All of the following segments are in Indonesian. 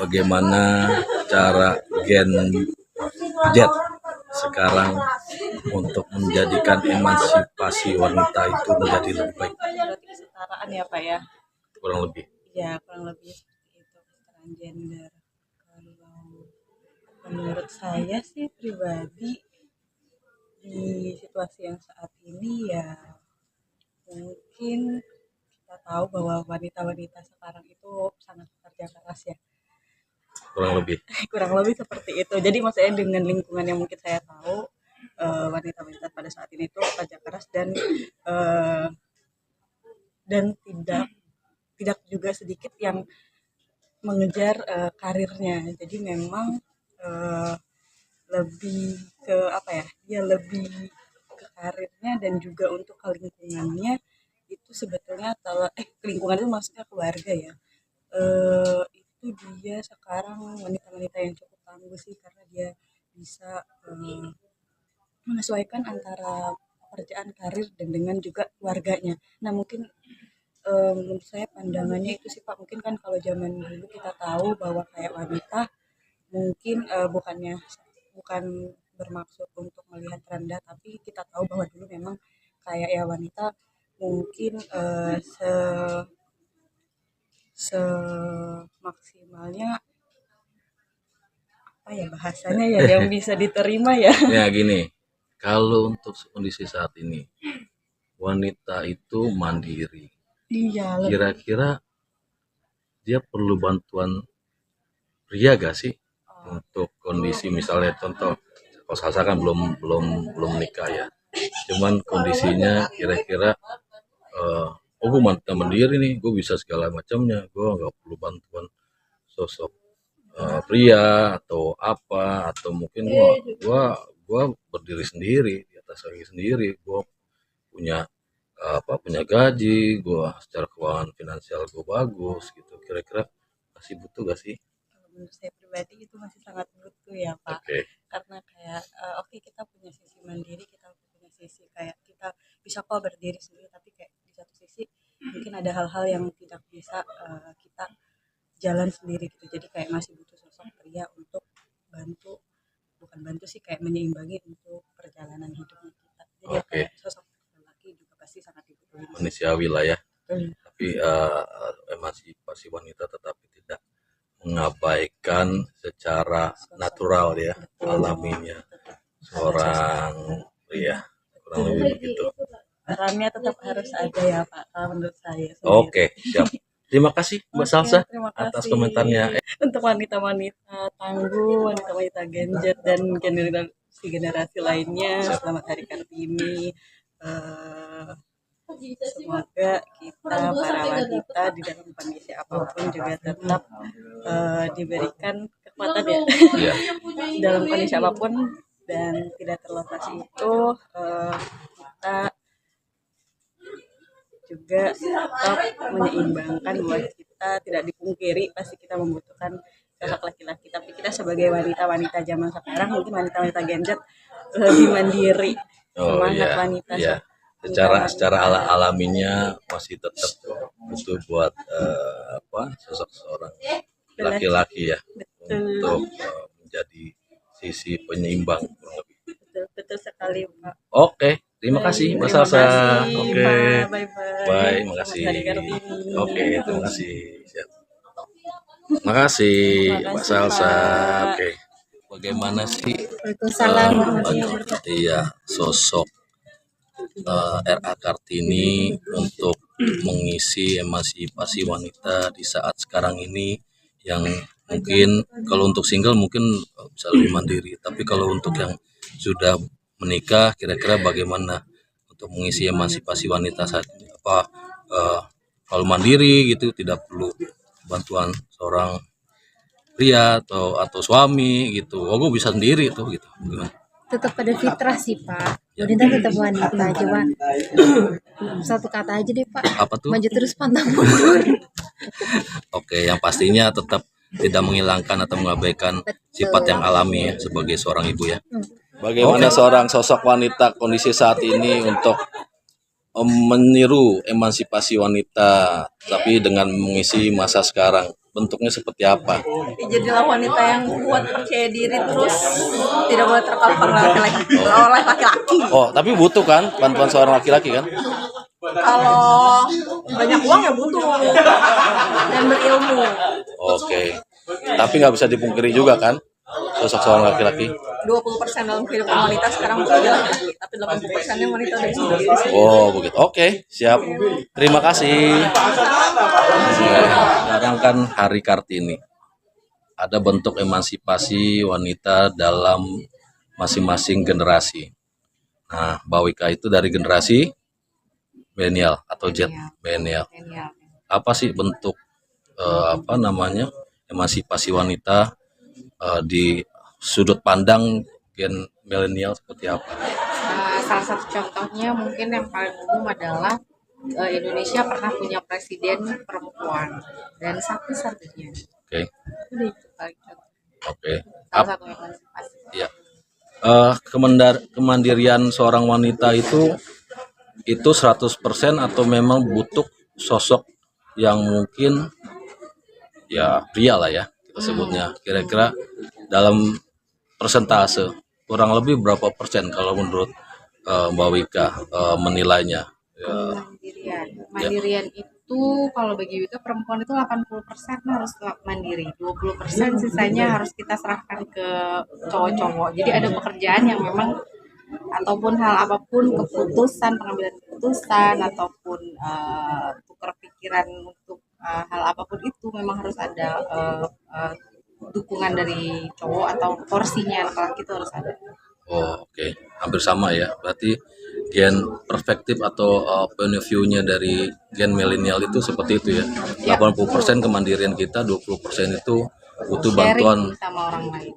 bagaimana cara Gen Z sekarang untuk menjadikan emansipasi wanita itu menjadi lebih baik. Berarti kesetaraan ya Pak ya? Kurang lebih. Ya kurang lebih seperti itu, kesetaraan gender. Kalau menurut saya sih pribadi di situasi yang saat ini ya mungkin kita tahu bahwa wanita-wanita sekarang itu sangat bekerja keras ya. Kurang lebih. Kurang lebih seperti itu. Jadi maksudnya dengan lingkungan yang mungkin saya tahu, wanita-wanita pada saat ini tuh bekerja keras dan tidak juga sedikit yang mengejar karirnya. Jadi memang lebih ke apa ya? Dia lebih ke karirnya dan juga untuk ke lingkungannya itu sebetulnya kalau lingkungan itu maksudnya keluarga ya. Itu dia sekarang wanita-wanita yang cukup tangguh sih karena dia bisa menyesuaikan antara pekerjaan karir dan dengan juga keluarganya. Nah mungkin menurut saya pandangannya itu sih Pak, mungkin kan kalau zaman dulu kita tahu bahwa kayak wanita mungkin bukan bermaksud untuk melihat rendah, tapi kita tahu bahwa dulu memang kayak ya wanita mungkin semaksimalnya apa ya bahasanya ya yang bisa diterima ya. Ya gini, kalau untuk kondisi saat ini wanita itu mandiri. Iya. Kira-kira dia perlu bantuan pria gak sih untuk kondisi misalnya contoh kalau Salsa kan belum nikah ya, cuman kondisinya kira-kira oh gue mandiri nih, gue bisa segala macamnya, gue nggak perlu bantuan sosok pria atau apa, atau mungkin gue berdiri sendiri di atas kaki sendiri, gue punya punya gaji, gue secara keuangan finansial gue bagus gitu. Kira-kira masih butuh gak sih? Menurut saya pribadi itu masih sangat butuh ya Pak. Okay. Karena kayak kita punya sisi mandiri, kita punya sisi kayak kita bisa kok berdiri sendiri, tapi kayak di satu sisi mungkin ada hal-hal yang tidak bisa kita jalan sendiri gitu. Jadi kayak masih butuh sosok pria untuk bukan bantu sih, kayak menyeimbangi untuk perjalanan hidupnya kita. Jadi kayak sosok laki juga pasti sangat dibutuhkan. Manusiawi lah ya. Tapi emansipasi wanita tetapi tidak mengabaikan secara natural ya, alaminya seorang pria, kurang lebih begitu. Perannya tetap harus ada ya Pak, kalau menurut saya. Oke, siap. Terima kasih Mbak Salsa atas komentarnya. Untuk wanita-wanita tangguh, wanita-wanita Gen Z dan generasi lainnya, selamat Hari Kartini. Semoga kita para wanita di dalam kondisi apapun juga tetap diberikan kekuatan ya dalam kondisi apapun, dan tidak terlepas itu kita juga tetap menyeimbangkan bahwa kita tidak dipungkiri pasti kita membutuhkan sosok laki-laki, tapi kita sebagai wanita-wanita zaman sekarang, mungkin wanita-wanita Gen Z lebih mandiri, semangat wanita. Iya. Secara alaminya masih tetap butuh buat sosok seorang laki-laki ya. Betul. Untuk menjadi sisi penyeimbang. Betul sekali Pak. Oke, terima kasih Mbak Salsa. Oke. Bye, makasih. Oke, terima kasih. Siap. Makasih Mbak Salsa. Oke. Bagaimana sih sosok RA Kartini untuk mengisi emansipasi wanita di saat sekarang ini, yang mungkin kalau untuk single mungkin bisa lebih mandiri, tapi kalau untuk yang sudah menikah kira-kira bagaimana untuk mengisi emansipasi wanita saat ini? Kalau mandiri gitu tidak perlu bantuan seorang pria atau suami gitu, gue bisa sendiri tuh gitu. Gimana? Tetap pada fitrah sih Pak, wanita tetap wanita, cuma satu kata aja deh Pak, apa tuh? maju terus pantang mundur. Oke, yang pastinya tetap tidak menghilangkan atau mengabaikan sifat yang alami ya, sebagai seorang ibu ya. Bagaimana seorang sosok wanita kondisi saat ini untuk meniru emansipasi wanita tapi dengan mengisi masa sekarang, bentuknya seperti apa? Jadilah wanita yang kuat, percaya diri, terus tidak boleh terkapar oleh laki-laki. Oh, tapi butuh kan bantuan seorang laki-laki kan? Kalau banyak uang ya butuh, dan berilmu. Oke. Tapi nggak bisa dipungkiri juga kan sosok seorang laki-laki. 20% dalam kehidupan wanita sekarang bekerja laki-laki, tapi 80%-nya wanita dari sendiri. Oh, begitu. Oke, siap. Terima kasih. Sekarang kan Hari Kartini. Ada bentuk emansipasi wanita dalam masing-masing generasi. Nah, Mbak Wika itu dari generasi milenial atau Z milenial. Apa sih bentuk emansipasi wanita di sudut pandang gen milenial seperti apa? Salah satu contohnya mungkin yang paling umum adalah Indonesia pernah punya presiden perempuan dan satu-satunya. Oke. Udah itu paling contoh. Oke. Salah satu emansipasi. Ya. Kemandirian seorang wanita itu 100% atau memang butuh sosok yang mungkin ya pria lah ya kita sebutnya, kira-kira dalam persentase kurang lebih berapa persen kalau menurut Mbak Wika menilainya? Ya, Mandirian itu kalau bagi Wika perempuan itu 80% harus mandiri, 20% sisanya harus kita serahkan ke cowok-cowok. Jadi ada pekerjaan yang memang ataupun hal apapun, pengambilan keputusan ataupun tukar pikiran untuk hal apapun itu memang harus ada dukungan dari cowok atau porsinya laki-laki itu harus ada. Oh, oke. Hampir sama ya. Berarti gen perspektif atau point of view-nya dari gen milenial itu seperti itu ya. 80% kemandirian kita, 20% itu butuh bantuan Sharing sama orang lain.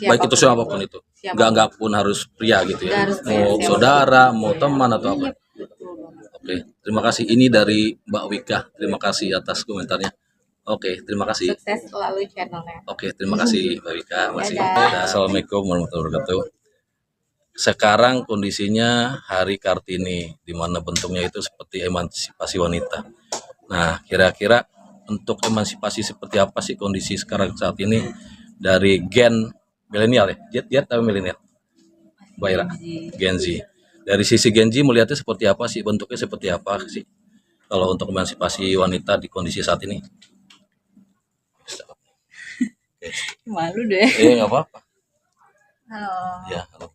baik itu siapapun itu. Enggak pun harus pria gitu ya. Mau saudara, mau teman atau apa. Oke, terima kasih. Ini dari Mbak Wika. Terima kasih atas komentarnya. Oke, terima kasih. Sukses selalu channelnya. Oke, terima kasih Mbak Wika. Dadah. Assalamualaikum warahmatullahi wabarakatuh. Sekarang kondisinya Hari Kartini, di mana bentuknya itu seperti emansipasi wanita. Nah, kira-kira untuk emansipasi seperti apa sih kondisi sekarang saat ini dari gen milenial ya? Z atau milenial? Mbak Ira? Gen Z. Dari sisi Gen Z melihatnya seperti apa sih? Bentuknya seperti apa sih? Kalau untuk emansipasi wanita di kondisi saat ini? Malu deh. Nggak apa-apa. Halo. Ya, halo.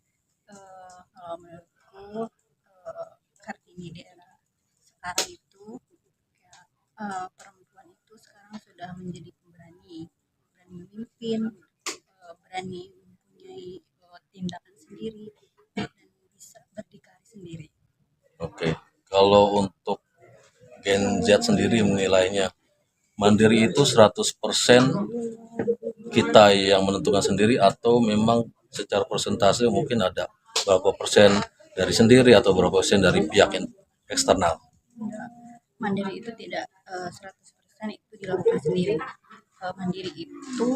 Kalau menurutku Kartini di era sekarang itu perempuan itu sekarang sudah menjadi pemberani, berani memimpin, berani mempunyai tindakan sendiri dan bisa berdikari sendiri. Oke. Kalau untuk Gen Z sendiri menilainya mandiri itu 100% kita yang menentukan sendiri atau memang secara persentase mungkin ada berapa persen dari sendiri atau berapa persen dari pihak eksternal? Mandiri itu tidak 100% itu dilakukan sendiri. Mandiri itu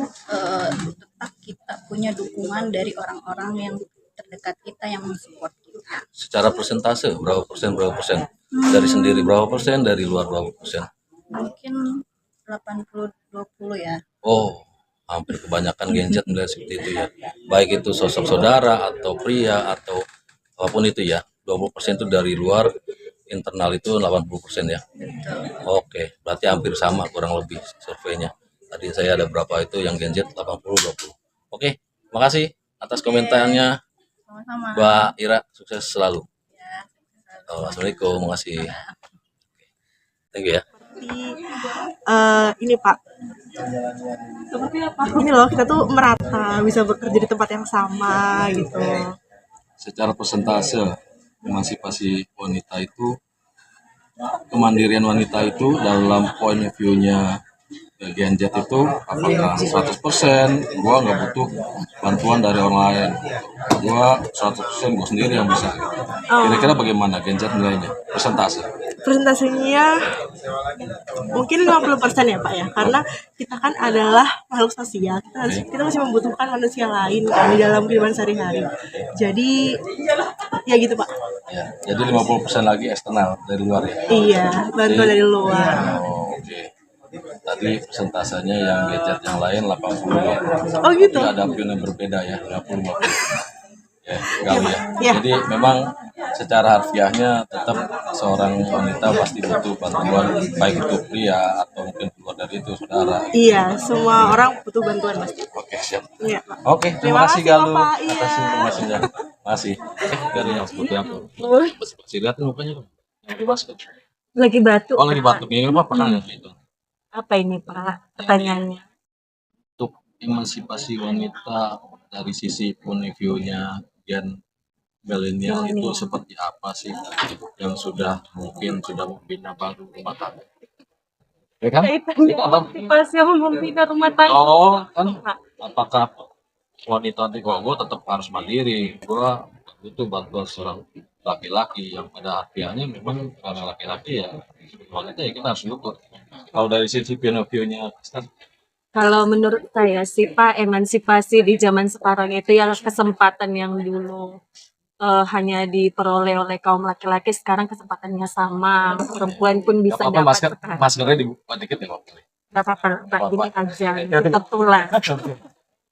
tetap kita punya dukungan dari orang-orang yang terdekat kita yang mensupport kita. Secara persentase berapa persen? Dari sendiri berapa persen, dari luar berapa persen? Mungkin 80-20 ya. Oh, hampir kebanyakan Gen Z melihat seperti itu ya. Baik itu sosok saudara atau pria atau apapun itu ya. 20% itu dari luar, internal itu 80% ya. Oke, berarti hampir sama kurang lebih surveinya. Tadi saya ada berapa itu yang Gen Z 80-20. Oke, makasih atas komentarnya Sama-sama. Mbak Ira, sukses selalu. Ya, Assalamualaikum, makasih. Thank you ya. Ini Pak, ini loh kita tuh merata bisa bekerja di tempat yang sama gitu. Secara persentase emansipasi wanita itu, kemandirian wanita itu dalam point of view-nya Gen Z itu apakah 100% gua nggak butuh bantuan dari orang lain, gua 100% gua sendiri yang bisa. Kira-kira bagaimana Gen Z nilainya persentase? Presentasinya mungkin 50% ya Pak ya, karena kita kan adalah makhluk sosial, kita masih membutuhkan manusia lain kan di dalam kehidupan sehari-hari. Jadi ya gitu Pak. Ya, jadi 50% lagi eksternal dari luar ya. Iya, bantuan dari luar. Oh, oke. tadi persentasenya yang gadget yang lain 80. Oh gitu. Tidak ada opini yang berbeda ya, 50-50. Ya, gaul ya. Ya. Jadi memang secara harfiahnya tetap seorang wanita pasti butuh bantuan, baik itu pria atau mungkin keluar dari itu saudara. Iya, semua orang butuh bantuan pasti. Oke, siap. Iya. Oke, terima kasih Galuh Bapak. atas Iya. informasinya. Masih. Dari yang seperti apa? Masih lihat mukanya kok. Lagi basket. Lagi batuk. Oh, lagi batuk. Ini apa kan itu? Apa ini Pak pertanyaannya? Untuk emansipasi wanita dari sisi point of view-nya Gen milenial itu seperti apa sih yang sudah mungkin sudah membina baru rumah tangga? Ya kan? Emansipasi yang membina rumah tangga. Oh, kan apakah wanita nanti kok gue tetap harus mandiri, gue butuh bantuan seorang laki-laki yang pada harfiahnya memang para laki-laki ya wanita ya kita harus luput. Kalau dari sisi point of view-nya Kalau menurut saya sih Pak, emansipasi di zaman sekarang itu yang kesempatan yang dulu hanya diperoleh oleh kaum laki-laki, sekarang kesempatannya sama, perempuan pun bisa apa dapat masker sekarang. maskernya dibuka dikit ya Pak? Nggak apa-apa Pak, gini aja, tetap tulang.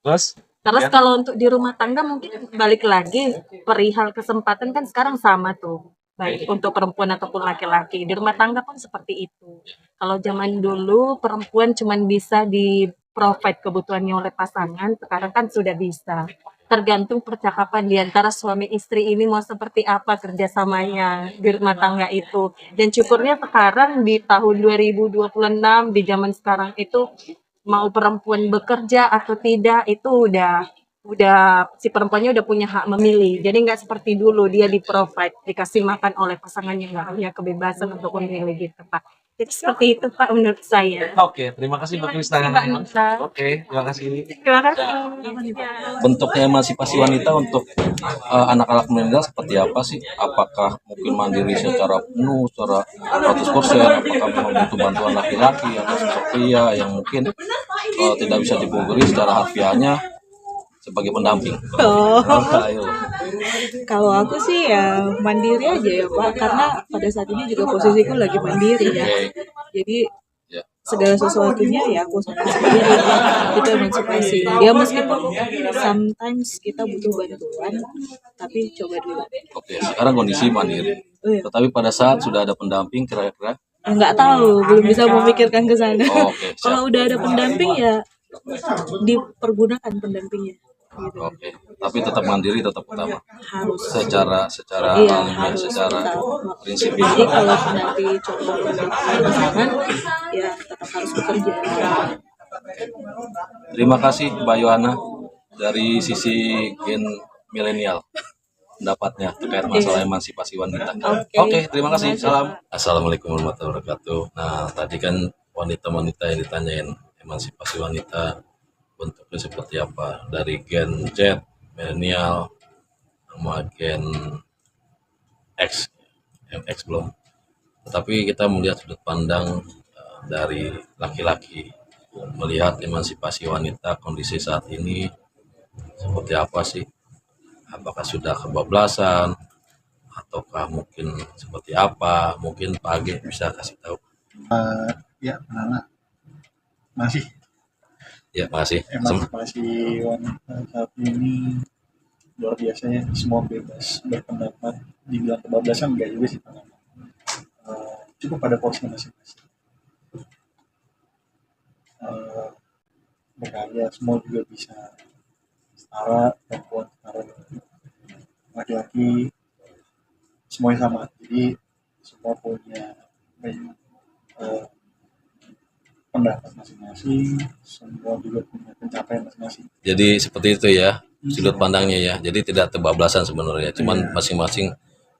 Terus Terus kalau untuk di rumah tangga mungkin balik lagi perihal kesempatan kan sekarang sama tuh, baik untuk perempuan ataupun laki-laki. Di rumah tangga pun seperti itu. Kalau zaman dulu perempuan cuma bisa di provide kebutuhannya oleh pasangan, sekarang kan sudah bisa. Tergantung percakapan di antara suami istri ini mau seperti apa kerjasamanya di rumah tangga itu. Dan syukurnya sekarang di tahun 2026 di zaman sekarang itu mau perempuan bekerja atau tidak itu udah si perempuannya udah punya hak memilih. Jadi nggak seperti dulu dia di provide dikasih makan oleh pasangannya, nggak punya kebebasan untuk memilih gitu Pak. Jadi seperti itu Pak menurut saya. Oke, terima kasih Mbak Krista. Mbak Nisa. Oke, terima kasih. Terima kasih. Bentuknya emansipasi wanita untuk anak-anak milenial seperti apa sih? Apakah mungkin mandiri secara penuh, secara 100%? Apakah memang butuh bantuan laki-laki atau sosok pria yang mungkin tidak bisa dipungkiri secara harfiahnya sebagai pendamping? Oh, Ayo. kalau aku sih ya mandiri aja ya Pak, karena pada saat ini juga posisiku lagi mandiri ya. Oke. Jadi Ya. segala sesuatunya ya aku sendiri. Itu emansipasi. Ya meskipun sometimes kita butuh bantuan, tapi coba dulu. Oke, sekarang kondisi mandiri. Oh ya, Tetapi pada saat sudah ada pendamping kira-kira nggak tahu, belum bisa memikirkan ke sana. oh, oke, siap. Kalau udah ada pendamping ya dipergunakan pendampingnya. Gitu. Oke, tapi tetap mandiri tetap utama. Harus. Secara Iya, alamiah, harus secara tetap. prinsip. Jadi kalau nanti coba untuk pasangan, ya tetap harus bekerja. Terima kasih Mbak Yohana dari sisi Gen milenial pendapatnya terkait masalah emansipasi wanita. Oke, terima kasih. Salam. Assalamualaikum warahmatullahi wabarakatuh. Nah, tadi kan wanita-wanita yang ditanyain emansipasi wanita bentuknya seperti apa dari Gen Z, milenial, sama Gen X, MX belum. Tetapi kita melihat sudut pandang dari laki-laki melihat emansipasi wanita kondisi saat ini seperti apa sih? Apakah sudah kebablasan ataukah mungkin seperti apa? Mungkin Pak Age bisa kasih tahu. Ya, anak masih Ya, makasih. emansipasi wanita saat ini luar biasa ya, semua bebas berpendapat. Dibilang kebablasan enggak juga sih Pak. Cukup pada porsi masing-masing. Berkarya semua juga bisa setara, perempuan setara, laki-laki semuanya sama. Jadi semua punya pendapat masing-masing, semua juga punya pencapaian masing-masing. Jadi seperti itu ya sudut pandangnya ya. Jadi tidak terbablasan sebenarnya. Cuman masing-masing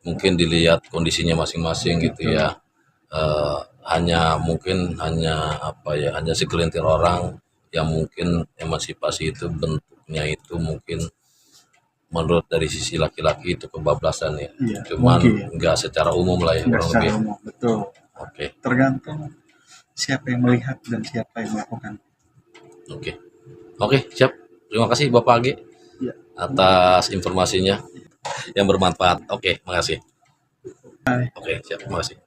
mungkin dilihat kondisinya masing-masing gitu ya. Hanya hanya segelintir orang yang mungkin emansipasi itu bentuknya itu mungkin menurut dari sisi laki-laki itu kebablasan ya. Iya, Cuman mungkin. nggak secara umum lah ya Enggak kurang secara lebih. umum, betul. Oke. Tergantung siapa yang melihat dan siapa yang melakukan. Oke, siap. Terima kasih Bapak Age Ya. atas informasinya yang bermanfaat. Oke, makasih. Hai. Oke, siap. Terima kasih.